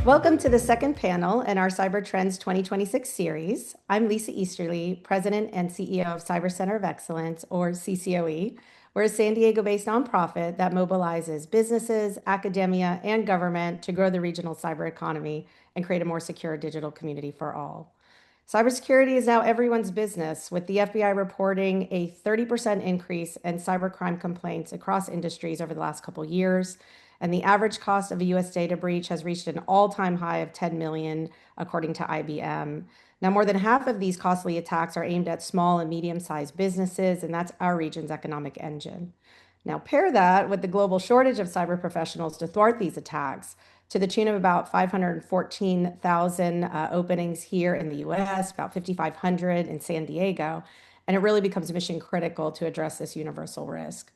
Welcome to the second panel in our Cyber Trends 2026 series. I'm Lisa Easterly, President and CEO of Cyber Center of Excellence, or CCOE. We're a San Diego-based nonprofit that mobilizes businesses, academia, and government to grow the regional cyber economy and create a more secure digital community for all. Cybersecurity is now everyone's business, with the FBI reporting a 30% increase in cybercrime complaints across industries over the last couple years. And the average cost of a US data breach has reached an all-time high of 10 million, according to IBM. Now, more than half of these costly attacks are aimed at small and medium-sized businesses, and that's our region's economic engine. Now, pair that with the global shortage of cyber professionals to thwart these attacks, to the tune of about 514,000 openings here in the US, about 5,500 in San Diego, and it really becomes mission critical to address this universal risk.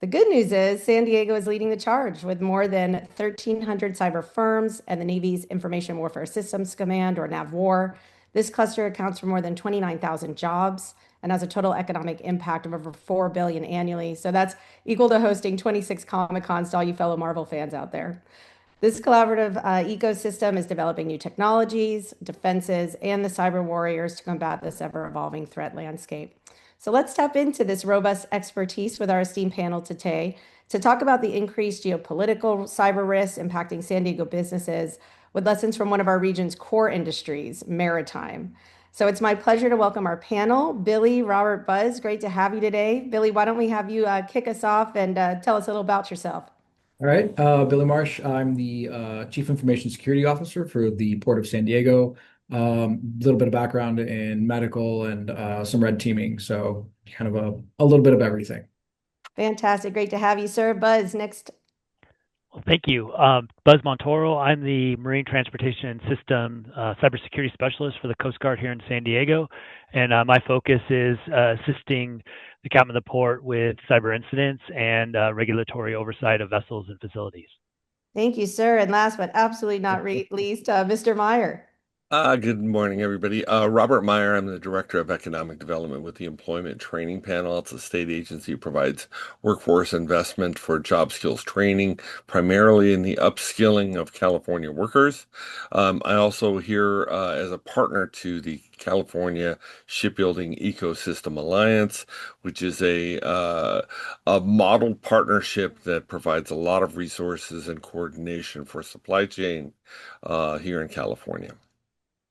The good news is San Diego is leading the charge with more than 1,300 cyber firms and the Navy's Information Warfare Systems Command, or NAVWAR. This cluster accounts for more than 29,000 jobs and has a total economic impact of over $4 billion annually. So that's equal to hosting 26 Comic-Cons to all you fellow Marvel fans out there. This collaborative ecosystem is developing new technologies, defenses, and the cyber warriors to combat this ever-evolving threat landscape. So let's tap into this robust expertise with our esteemed panel today to talk about the increased geopolitical cyber risks impacting San Diego businesses with lessons from one of our region's core industries, maritime. So it's my pleasure to welcome our panel, Billy, Robert, Buzz. Great to have you today. Billy, why don't we have you kick us off and tell us a little about yourself? All right, Billy Marsh. I'm the Chief Information Security Officer for the Port of San Diego. A little bit of background in medical and some red teaming, so kind of a little bit of everything. Fantastic. Great to have you, sir. Buzz, next. Well, thank you. Buzz Montero. I'm the Marine Transportation and System Cybersecurity Specialist for the Coast Guard here in San Diego. And my focus is assisting the captain of the port with cyber incidents and regulatory oversight of vessels and facilities. Thank you, sir. And last but absolutely not least, Mr. Meyer. Good morning, everybody. Robert Meyer. I'm the Director of Economic Development with the Employment Training Panel. It's a state agency who provides workforce investment for job skills training, primarily in the upskilling of California workers. I also here as a partner to the California Shipbuilding Ecosystem Alliance, which is a model partnership that provides a lot of resources and coordination for supply chain here in California.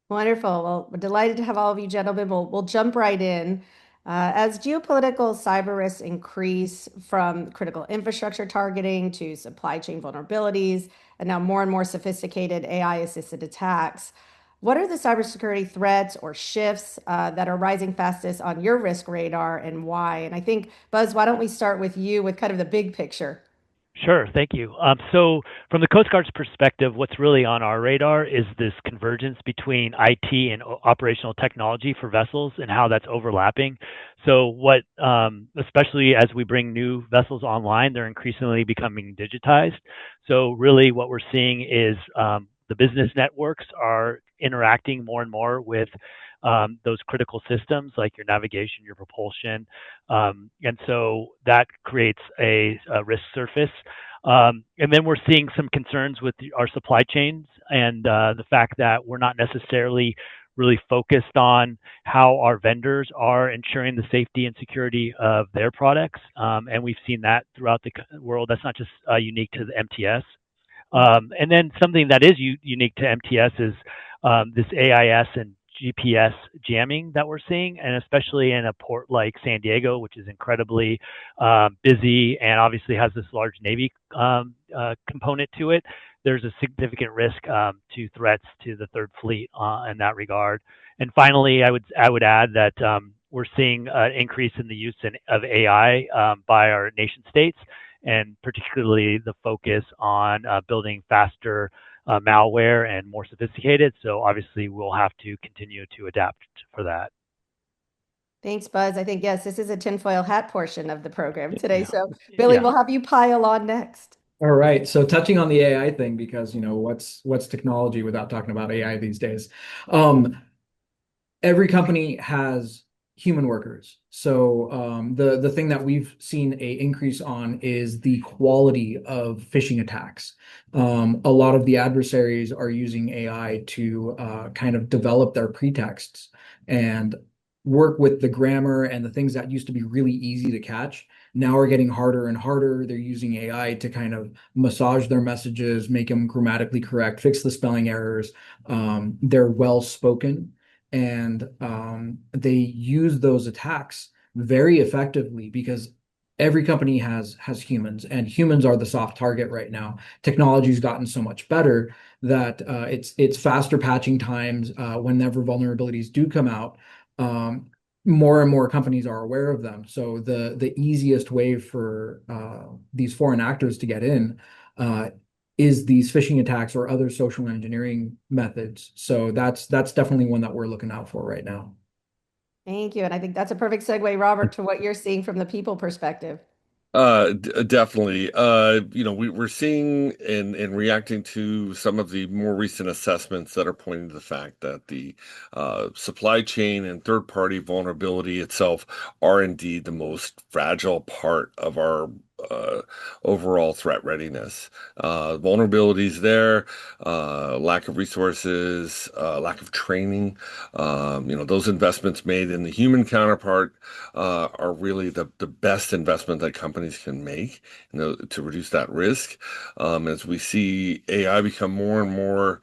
Wonderful. Well, we're delighted to have all of you gentlemen. We'll jump right in. As geopolitical cyber risks increase from critical infrastructure targeting to supply chain vulnerabilities, and now more and more sophisticated AI-assisted attacks, what are the cybersecurity threats or shifts that are rising fastest on your risk radar and why? And I think, Buzz, why don't we start with you with kind of the big picture? Sure, thank you. So from the Coast Guard's perspective, what's really on our radar is this convergence between IT and operational technology for vessels and how that's overlapping. So what, especially as we bring new vessels online, they're increasingly becoming digitized. So really what we're seeing is the business networks are interacting more and more with those critical systems like your navigation, your propulsion. And so that creates a risk surface. And then we're seeing some concerns with our supply chains and the fact that we're not necessarily really focused on how our vendors are ensuring the safety and security of their products. And we've seen that throughout the world. That's not just unique to the MTS. And then something that is unique to MTS is this AIS and GPS jamming that we're seeing, and especially in a port like San Diego, which is incredibly busy and obviously has this large Navy component to it. There's a significant risk to threats to the Third Fleet in that regard. And finally, I would add that we're seeing an increase in the use of AI by our nation states, and particularly the focus on building faster malware and more sophisticated. So obviously we'll have to continue to adapt for that. Thanks, Buzz. I think, yes, this is a tinfoil hat portion of the program today. So Billy, we'll have you pile on next. All right. So touching on the AI thing, because what's technology without talking about AI these days? Every company has human workers. So the thing that we've seen a increase on is the quality of phishing attacks. A lot of the adversaries are using AI to kind of develop their pretexts and work with the grammar, and the things that used to be really easy to catch now are getting harder and harder. They're using AI to kind of massage their messages, make them grammatically correct, fix the spelling errors. They're well spoken, and they use those attacks very effectively because every company has humans, and humans are the soft target right now. Technology's gotten so much better that it's faster patching times. Whenever vulnerabilities do come out, more and more companies are aware of them. So the easiest way for these foreign actors to get in is these phishing attacks or other social engineering methods. So that's definitely one that we're looking out for right now. Thank you. And I think that's a perfect segue, Robert, to what you're seeing from the people perspective. Definitely. We're seeing and reacting to some of the more recent assessments that are pointing to the fact that the supply chain and third-party vulnerability itself are indeed the most fragile part of our overall threat readiness. Vulnerabilities there, lack of resources, lack of training. Those investments made in the human counterpart are really the best investment that companies can make, to reduce that risk. As we see AI become more and more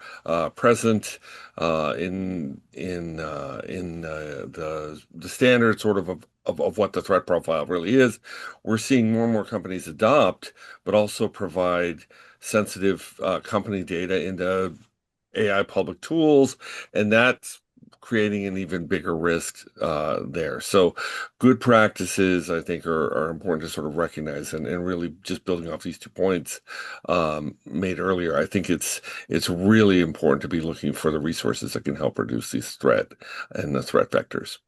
present in the standard sort of what the threat profile really is, we're seeing more and more companies adopt, but also provide sensitive company data into AI public tools, and that's creating an even bigger risk there. So good practices, I think, are important to sort of recognize, and really just building off these 2 points made earlier. I think it's really important to be looking for the resources that can help reduce these threat and the threat vectors.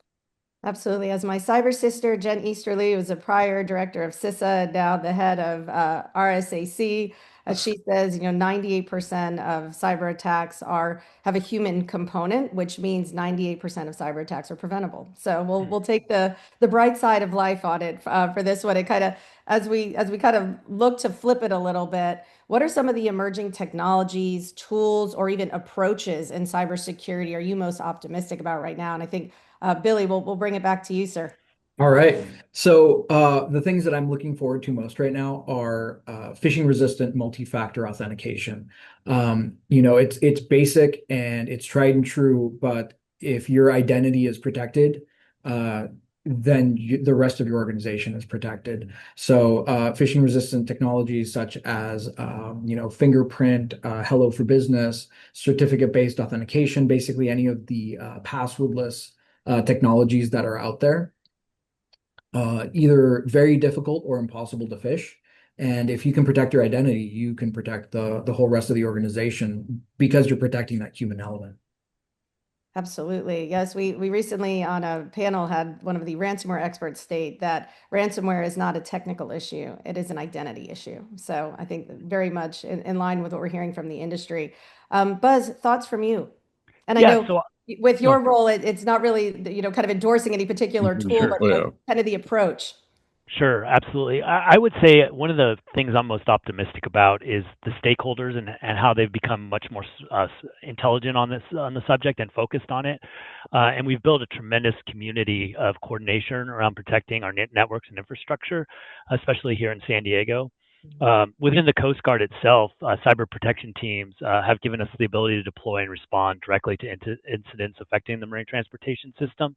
Absolutely. As my cyber sister, Jen Easterly, was a prior director of CISA, now the head of RSAC. As she says, 98% of cyber attacks have a human component, which means 98% of cyber attacks are preventable. So we'll take the bright side of life on it for this one. It kind of as we kind of look to flip it a little bit, what are some of the emerging technologies, tools, or even approaches in cybersecurity are you most optimistic about right now? And I think Billy, we'll bring it back to you, sir. All right. So the things that I'm looking forward to most right now are phishing resistant multi-factor authentication. It's basic and it's tried and true, but if your identity is protected, then the rest of your organization is protected. So phishing resistant technologies such as fingerprint, Hello for Business, certificate-based authentication, basically any of the passwordless technologies that are out there, either very difficult or impossible to phish. And if you can protect your identity, you can protect the whole rest of the organization because you're protecting that human element. Absolutely. Yes, we recently on a panel had one of the ransomware experts state that ransomware is not a technical issue, it is an identity issue. So I think very much in line with what we're hearing from the industry. Buzz, thoughts from you? And I Yeah, know so with no, your role, it's not really, kind of endorsing any particular tool, sure. but kind of the approach. Sure, absolutely. I would say one of the things I'm most optimistic about is the stakeholders and how they've become much more intelligent on the subject and focused on it. And we've built a tremendous community of coordination around protecting our networks and infrastructure, especially here in San Diego. Within the Coast Guard itself, cyber protection teams have given us the ability to deploy and respond directly to incidents affecting the marine transportation system.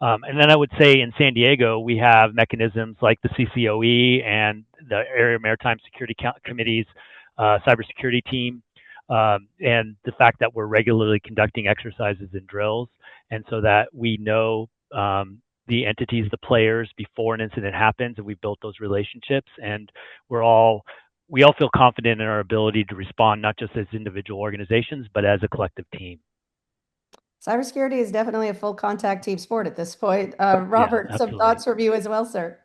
And then I would say in San Diego, we have mechanisms like the CCOE and the Area Maritime Security Committee's cybersecurity team, and the fact that we're regularly conducting exercises and drills, and so that we know the entities, the players before an incident happens, and we've built those relationships, and we all feel confident in our ability to respond, not just as individual organizations, but as a collective team. Cybersecurity is definitely a full contact team sport at this point. Yeah, Robert, some absolutely. thoughts from you as well, sir.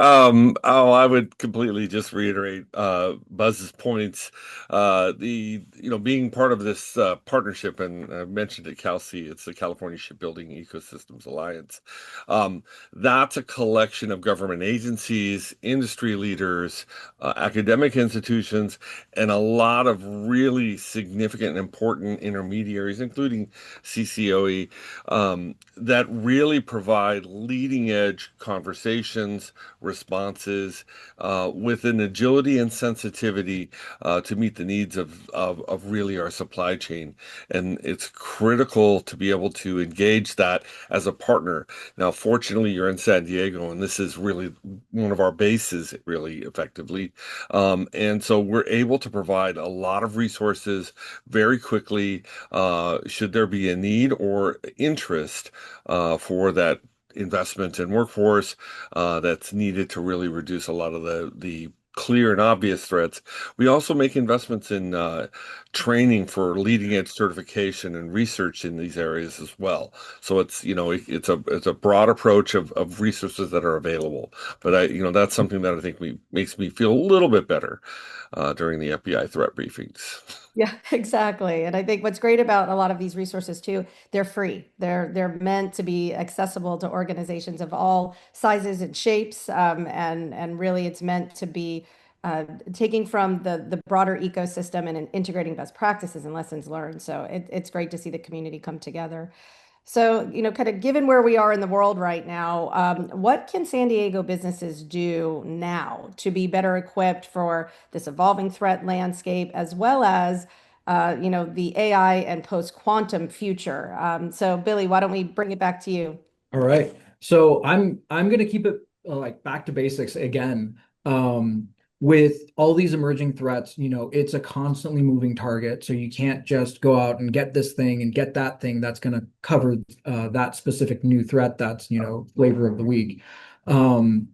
I would completely just reiterate Buzz's points. Being part of this partnership, and I mentioned it, CalC, it's the California Shipbuilding Ecosystems Alliance. That's a collection of government agencies, industry leaders, academic institutions, and a lot of really significant and important intermediaries, including CCOE, that really provide leading edge conversations, responses with an agility and sensitivity to meet the needs of really our supply chain. And it's critical to be able to engage that as a partner. Now, fortunately, you're in San Diego, and this is really one of our bases, really effectively. And so we're able to provide a lot of resources very quickly, should there be a need or interest for that investment in workforce that's needed to really reduce a lot of the clear and obvious threats. We also make investments in training for leading edge certification and research in these areas as well. So it's a broad approach of resources that are available. But that's something that I think makes me feel a little bit better during the FBI threat briefings. Yeah, exactly. And I think what's great about a lot of these resources too, they're free. They're meant to be accessible to organizations of all sizes and shapes, and really it's meant to be taking from the broader ecosystem and integrating best practices and lessons learned. So it's great to see the community come together. So, kind of given where we are in the world right now, what can San Diego businesses do now to be better equipped for this evolving threat landscape, as well as, the AI and post-quantum future? So, Billy, why don't we bring it back to you? All right. So I'm gonna keep it like back to basics again. With all these emerging threats, it's a constantly moving target. So you can't just go out and get this thing and get that thing that's gonna cover that specific new threat that's, flavor of the week. Um,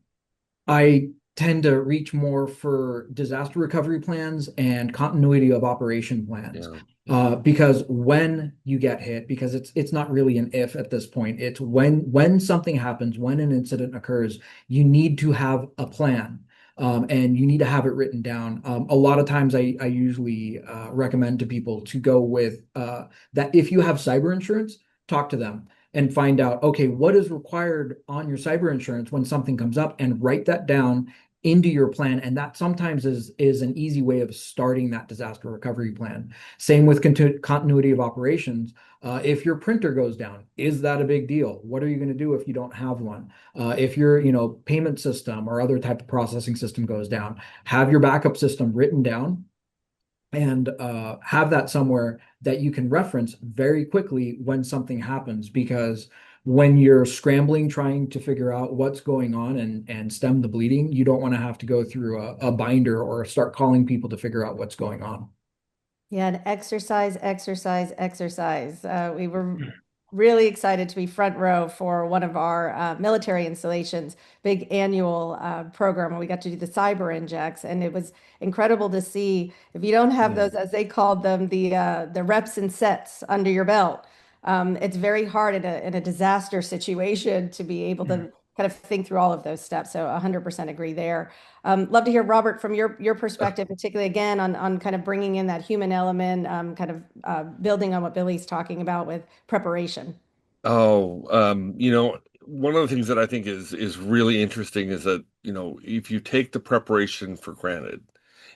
I tend to reach more for disaster recovery plans and continuity of operation plans. Yeah. Because when you get hit, because it's not really an if at this point, it's when something happens, when an incident occurs, you need to have a plan. And you need to have it written down. A lot of times, I usually recommend to people to go with that. If you have cyber insurance, talk to them and find out, okay, what is required on your cyber insurance when something comes up, and write that down into your plan. And that sometimes is an easy way of starting that disaster recovery plan. Same with continuity of operations. If your printer goes down, is that a big deal? What are you going to do if you don't have one? If your payment system or other type of processing system goes down, have your backup system written down and have that somewhere that you can reference very quickly when something happens. Because when you're scrambling trying to figure out what's going on and stem the bleeding, you don't want to have to go through a binder or start calling people to figure out what's going on. Yeah, and exercise, exercise, exercise. We were really excited to be front row for one of our military installations, big annual program where we got to do the cyber injects, and it was incredible to see. If you don't have Yeah. those, as they called them, the reps and sets under your belt, it's very hard in a disaster situation to be able to kind of think through all of those steps. So 100% agree there. Love to hear, Robert, from your perspective, particularly again on kind of bringing in that human element, kind of building on what Billy's talking about with preparation. Oh, one of the things that I think is really interesting is that, if you take the preparation for granted,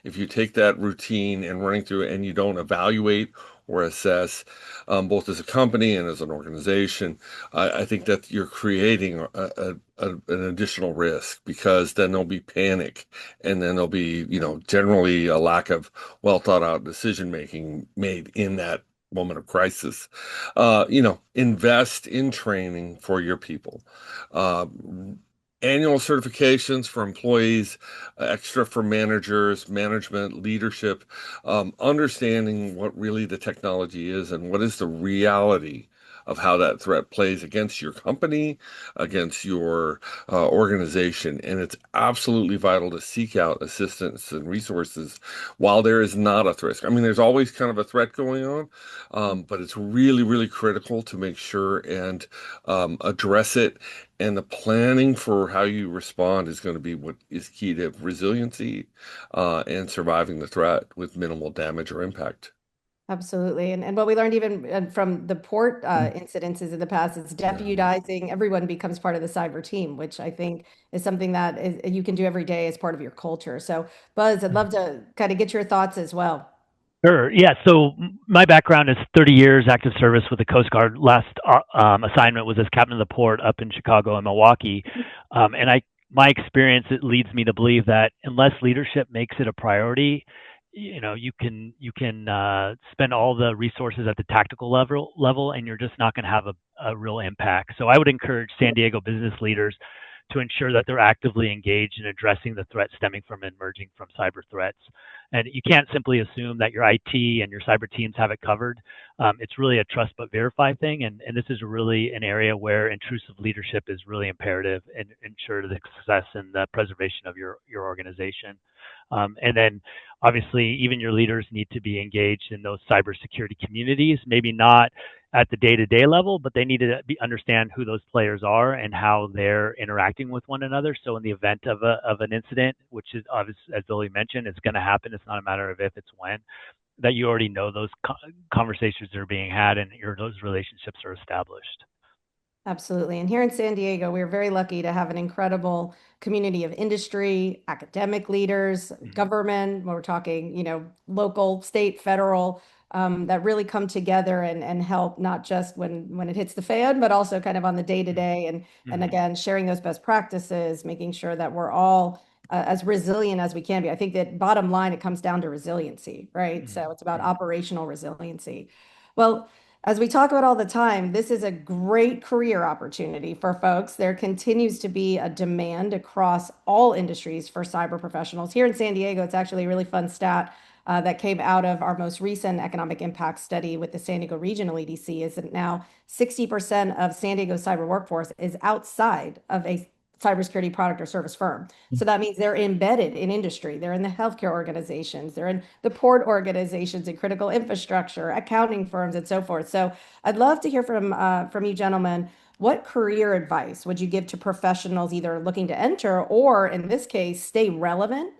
if you take that routine and running through it and you don't evaluate or assess, both as a company and as an organization, I think that you're creating an additional risk, because then there'll be panic, and then there'll be, generally a lack of well thought out decision making made in that moment of crisis. Invest in training for your people. Uh, Annual certifications for employees, extra for managers, management, leadership, understanding what really the technology is and what is the reality of how that threat plays against your company, against your organization. And it's absolutely vital to seek out assistance and resources while there is not a threat. I mean, there's always kind of a threat going on, but it's really, really critical to make sure and address it. And the planning for how you respond is going to be what is key to resiliency and surviving the threat with minimal damage or impact. Absolutely. And what we learned even from the port incidences in the past is Yeah. deputizing, everyone becomes part of the cyber team, which I think is something that you can do every day as part of your culture. So, Buzz, I'd love to kind of get your thoughts as well. Sure. Yeah. So my background is 30 years active service with the Coast Guard. Last assignment was as captain of the port up in Chicago and Milwaukee. My experience, it leads me to believe that unless leadership makes it a priority, you can spend all the resources at the tactical level, and you're just not going to have a real impact. So I would encourage San Diego business leaders to ensure that they're actively engaged in addressing the threats stemming from and emerging from cyber threats. And you can't simply assume that your IT and your cyber teams have it covered. It's really a trust but verify thing. And this is really an area where intrusive leadership is really imperative and ensure the success and the preservation of your organization. And then obviously even your leaders need to be engaged in those cybersecurity communities, maybe not at the day-to-day level, but they need to understand who those players are and how they're interacting with one another. So in the event of an incident, which is obvious, as Billy mentioned, it's going to happen. It's not a matter of if, it's when. That you already know those conversations are being had and those relationships are established. Absolutely. And here in San Diego, we're very lucky to have an incredible community of industry, academic leaders, government, when we're talking, local, state, federal, that really come together and help not just when it hits the fan, but also kind of on the day to day. And again, sharing those best practices, making sure that we're all as resilient as we can be. I think that bottom line, it comes down to resiliency, right? So it's about operational resiliency. Well, as we talk about all the time, this is a great career opportunity for folks. There continues to be a demand across all industries for cyber professionals. Here in San Diego, it's actually a really fun stat that came out of our most recent economic impact study with the San Diego Regional EDC is that now 60% of San Diego's cyber workforce is outside of a cybersecurity product or service firm. So that means they're embedded in industry. They're in the healthcare organizations. They're in the port organizations and critical infrastructure, accounting firms, and so forth. So I'd love to hear from you gentlemen. What career advice would you give to professionals either looking to enter or, in this case, stay relevant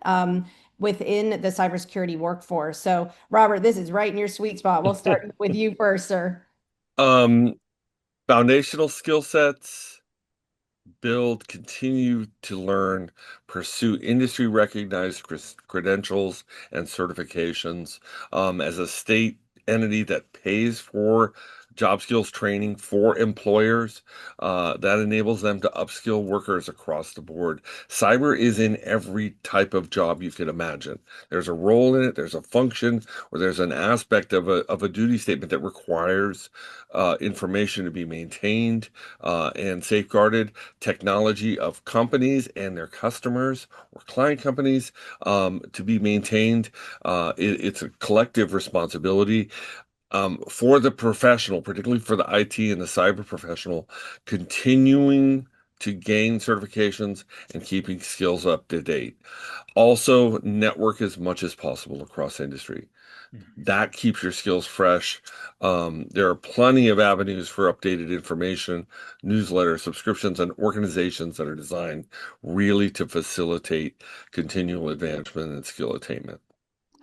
within the cybersecurity workforce? So, Robert, this is right in your sweet spot. We'll start with you first, sir. Um, Foundational skill sets, build, continue to learn, pursue industry recognized credentials and certifications. As a state entity that pays for job skills training for employers, that enables them to upskill workers across the board. Cyber is in every type of job you can imagine. There's a role in it, there's a function, or there's an aspect of a duty statement that requires information to be maintained and safeguarded. Technology of companies and their customers or client companies to be maintained. It's a collective responsibility for the professional, particularly for the IT and the cyber professional, continuing to gain certifications and keeping skills up to date. Also, network as much as possible across industry. That keeps your skills fresh. There are plenty of avenues for updated information, newsletter subscriptions, and organizations that are designed really to facilitate continual advancement and skill attainment.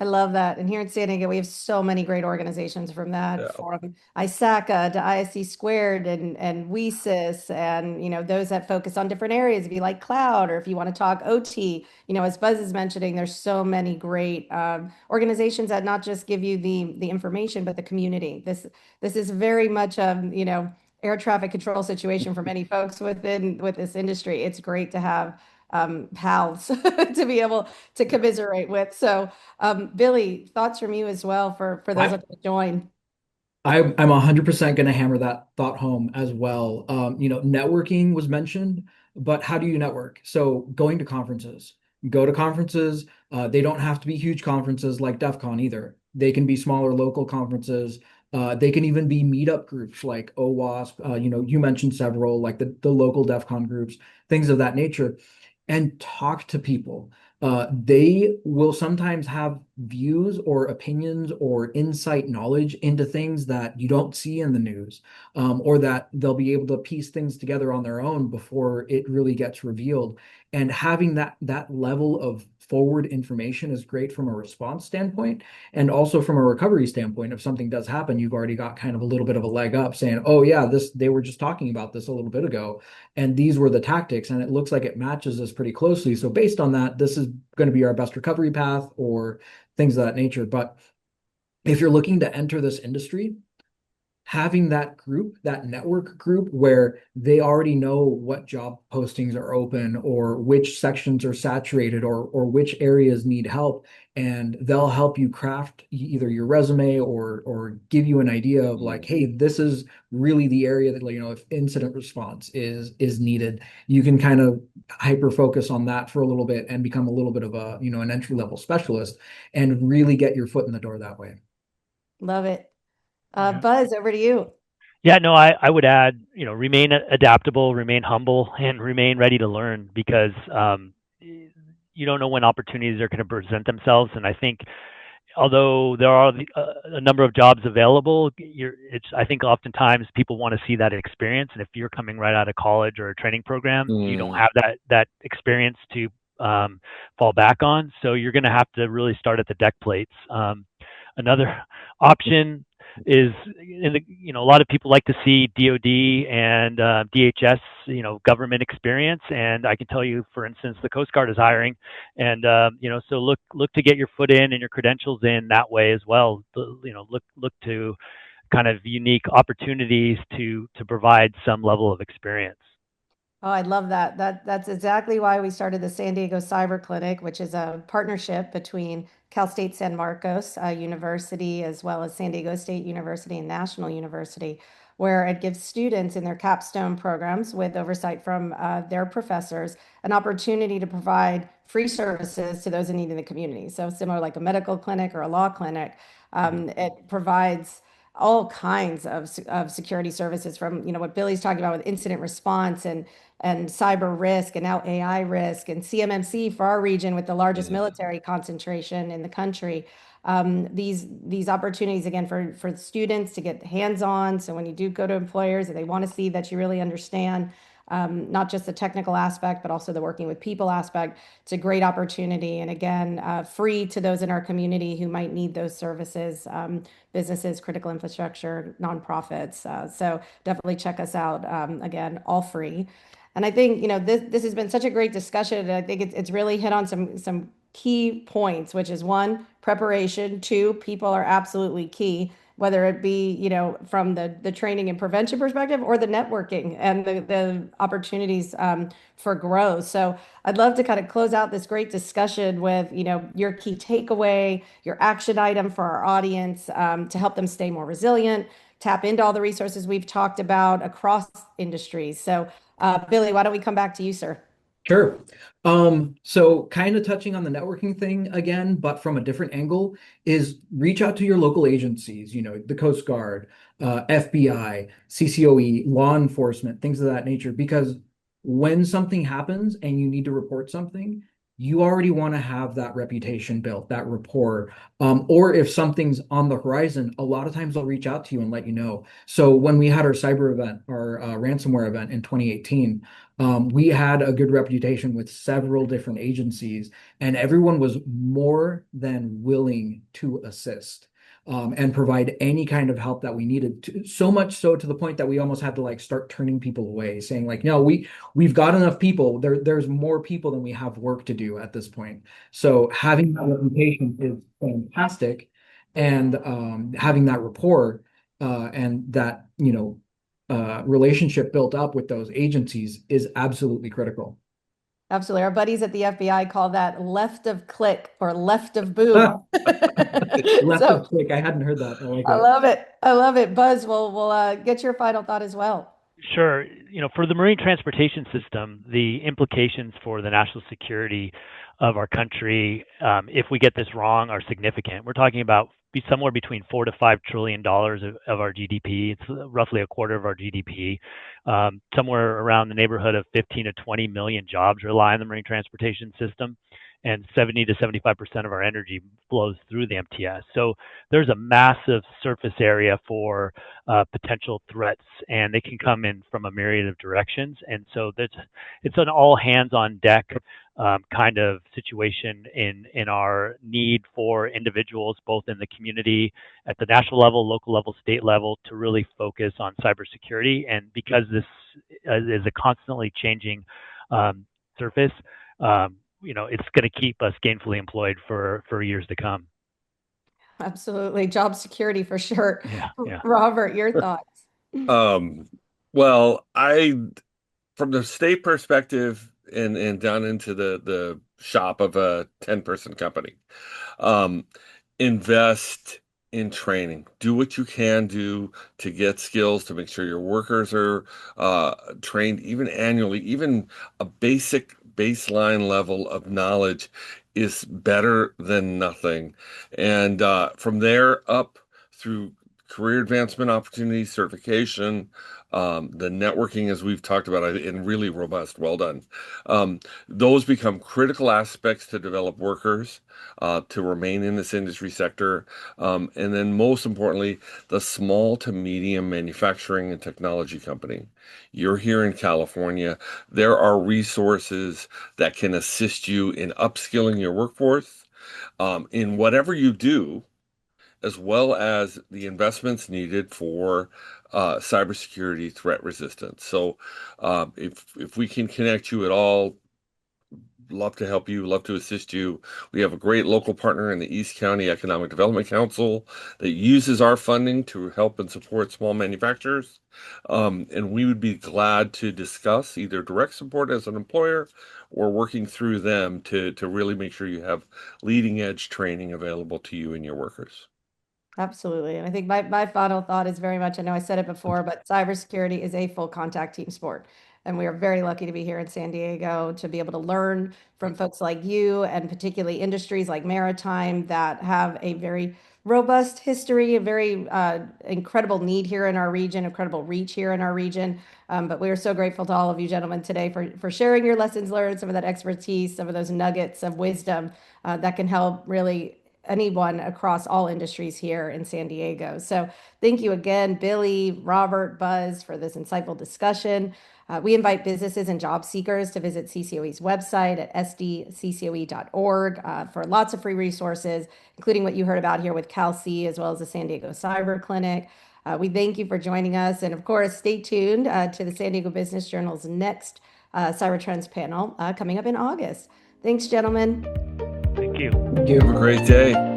I love that. And here in San Diego, we have so many great organizations from that, Yeah. from ISACA to ISC Squared and WESIS, and those that focus on different areas. If you like cloud, or if you want to talk OT, as Buzz is mentioning, there's so many great organizations that not just give you the information, but the community. This is very much air traffic control situation for many folks with this industry. It's great to have pals to be able to commiserate with. So. Billy, thoughts from you as well for those I, that join. I'm 100% going to hammer that thought home as well. Networking was mentioned, but how do you network? So going to conferences, go to conferences. They don't have to be huge conferences like DEF CON either. They can be smaller local conferences. They can even be meetup groups like OWASP. You mentioned several, like the local DEF CON groups, things of that nature, and talk to people. They will sometimes have views or opinions or insight knowledge into things that you don't see in the news, or that they'll be able to piece things together on their own before it really gets revealed. And having that level of forward information is great from a response standpoint, and also from a recovery standpoint. If something does happen, you've already got kind of a little bit of a leg up saying, oh yeah, this they were just talking about this a little bit ago, and these were the tactics, and it looks like it matches us pretty closely. So based on that, this is going to be our best recovery path or things of that nature. But if you're looking to enter this industry, having that group, that network group where they already know what job postings are open or which sections are saturated or which areas need help, and they'll help you craft either your resume or give you an idea of like, hey, this is really the area that, if incident response is needed, you can kind of hyper focus on that for a little bit and become a little bit of an entry level specialist and really get your foot in the door that way. Love it. Yeah. Buzz, over to you. Yeah, no, I would add, remain adaptable, remain humble, and remain ready to learn, because you don't know when opportunities are going to present themselves. And I think, although there are a number of jobs available, I think oftentimes people want to see that experience. And if you're coming right out of college or a training program, you don't have that experience to fall back on. So you're going to have to really start at the deck plates. Another option is, a lot of people like to see DoD and DHS, government experience. And I can tell you, for instance, the Coast Guard is hiring, and so look to get your foot in and your credentials in that way as well. Look to kind of unique opportunities to provide some level of experience. Oh, I love that. That's exactly why we started the San Diego Cyber Clinic, which is a partnership between Cal State San Marcos University, as well as San Diego State University and National University, where it gives students in their capstone programs, with oversight from their professors, an opportunity to provide free services to those in need in the community. So similar like a medical clinic or a law clinic, it provides all kinds of security services, from what Billy's talking about with incident response and cyber risk, and now AI risk, and CMMC for our region with the largest military concentration in the country. These opportunities, again, for students to get hands-on. So when you do go to employers, they want to see that you really understand not just the technical aspect, but also the working with people aspect. It's a great opportunity. And again, free to those in our community who might need those services, businesses, critical infrastructure, nonprofits. So definitely check us out. Again, all free. And I think, this has been such a great discussion. And I think it's really hit on some key points, which is one, preparation. Two, people are absolutely key, whether it be, from the training and prevention perspective, or the networking and the opportunities for growth. So I'd love to kind of close out this great discussion with, your key takeaway, your action item for our audience, to help them stay more resilient, tap into all the resources we've talked about across industries. So Billy, why don't we come back to you, sir? Sure. So kind of touching on the networking thing again, but from a different angle, is reach out to your local agencies, the Coast Guard, FBI, CCOE, law enforcement, things of that nature, because when something happens and you need to report something, you already want to have that reputation built, that rapport. Or if something's on the horizon, a lot of times they'll reach out to you and let you know. So when we had our cyber event, our ransomware event in 2018, we had a good reputation with several different agencies, and everyone was more than willing to assist and provide any kind of help that we needed. So much so to the point that we almost had to like start turning people away, saying like, no, we've got enough people. There's more people than we have work to do at this point. So having that reputation is fantastic, and having that rapport and that relationship built up with those agencies is absolutely critical. Absolutely. Our buddies at the FBI call that left of click or left of boom. Left So of click. I hadn't heard that. I like I it. love it. I love it. Buzz, we'll get your final thought as well. Sure. For the marine transportation system, the implications for the national security of our country, if we get this wrong, are significant. We're talking about be somewhere between $4 to $5 trillion of our GDP. It's roughly a quarter of our GDP. Somewhere around the neighborhood of 15 to 20 million jobs rely on the marine transportation system, and 70 to 75% of our energy flows through the MTS. So there's a massive surface area for potential threats, and they can come in from a myriad of directions. And so it's an all hands on deck kind of situation in our need for individuals, both in the community, at the national level, local level, state level, to really focus on cybersecurity. And because this is a constantly changing surface, it's going to keep us gainfully employed for years to come. Absolutely. Job security for sure. Yeah. Robert, your thoughts? Well, from the state perspective and down into the shop of a 10-person company, invest in training. Do what you can do to get skills, to make sure your workers are trained, even annually. Even a basic baseline level of knowledge is better than nothing. And from there up through career advancement opportunities, certification, the networking, as we've talked about, and really robust. Well done. Those become critical aspects to develop workers to remain in this industry sector. And then most importantly, the small to medium manufacturing and technology company. You're here in California. There are resources that can assist you in upskilling your workforce in whatever you do, as well as the investments needed for cybersecurity threat resistance. So if we can connect you at all, love to help you, love to assist you. We have a great local partner in the East County Economic Development Council that uses our funding to help and support small manufacturers. And we would be glad to discuss either direct support as an employer or working through them to really make sure you have leading edge training available to you and your workers. Absolutely. And I think my final thought is very much, I know I said it before, but cybersecurity is a full contact team sport. And we are very lucky to be here in San Diego to be able to learn from folks like you, and particularly industries like maritime that have a very robust history, a very incredible need here in our region, incredible reach here in our region. But we are so grateful to all of you gentlemen today for sharing your lessons learned, some of that expertise, some of those nuggets of wisdom that can help really anyone across all industries here in San Diego. So thank you again, Billy, Robert, Buzz, for this insightful discussion. We invite businesses and job seekers to visit CCOE's website at sdccoe.org for lots of free resources, including what you heard about here with CalC, as well as the San Diego Cyber Clinic. We thank you for joining us. And of course, stay tuned to the San Diego Business Journal's next Cyber Trends panel coming up in August. Thanks, gentlemen. Thank you. Thank you. Have a great day.